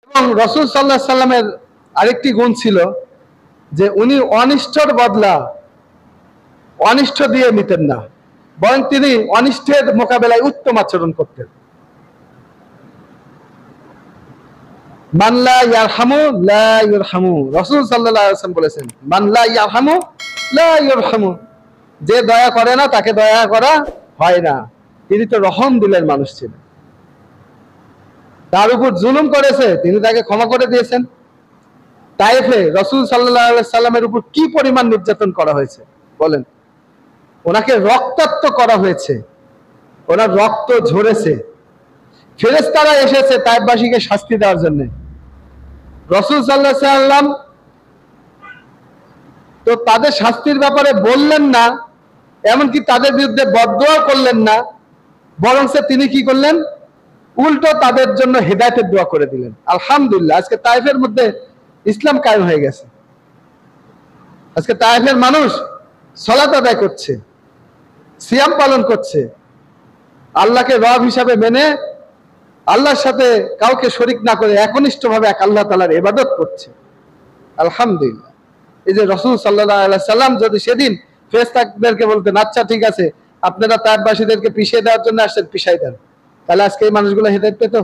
এবং রাসূল সাল্লাল্লাহু আলাইহি সাল্লামের আরেকটি গুণ ছিল যে উনি অনিষ্টর বদলা অনিষ্ট দিয়ে নিতেন না, বরং তিনি অনিষ্টের মোকাবেলায় উত্তম আচরণ করতেন। মান লা ইয়ারহামু লা ইউরহামু, রাসূল সাল্লাল্লাহু আলাইহি ওয়াসাল্লাম বলেছেন, মান লা ইয়ারহামু লা ইউরহামু, যে দয়া করে না তাকে দয়া করা হয় না। তিনি তো রহম দিলের মানুষ ছিলেন। তার উপর জুলুম করেছে, তিনি তাকে ক্ষমা করে দিয়েছেন। তায়েফে রাসূল সাল্লাল্লাহু আলাইহি সাল্লামের উপর কি পরিমাণ নির্যাতন করা হয়েছে বলেন। ওনাকে রক্তাক্ত করা হয়েছে, ওনার রক্ত ঝরেছে। ফেরেশতারা এসেছে তায়েফবাসীকে শাস্তি দেওয়ার জন্য। রাসূল সাল্লাল্লাহু আলাইহি সাল্লাম তো তাদের শাস্তির ব্যাপারে বললেন না, এমনকি তাদের বিরুদ্ধে বদদোয়া করলেন না, বরং তিনি কি করলেন, উল্টো তাদের জন্য হেদায়েতের দোয়া করে দিলেন। আলহামদুলিল্লাহ, আজকে তায়েফের মধ্যে ইসলাম কায়েম হয়ে গেছে। আজকে তায়েফের মানুষ সালাত আদায় করছে, সিয়াম পালন করছে, আল্লাহকে রব হিসাবে মেনে আল্লাহর সাথে কাউকে শরীক না করে একনিষ্ঠভাবে এক আল্লাহ তাআলার ইবাদত করছে। আলহামদুলিল্লাহ। এই যে রাসূল সাল্লাল্লাহু আলাইহি সাল্লাম যদি সেদিন ফেরেশতাদেরকে বলতেন, আচ্ছা ঠিক আছে, আপনারা তায়েফবাসীদেরকে পিছিয়ে দেওয়ার জন্য আসছেন, পিছাই দেন, তাহলে আজকে এই মানুষগুলো হেদায়েত পেত?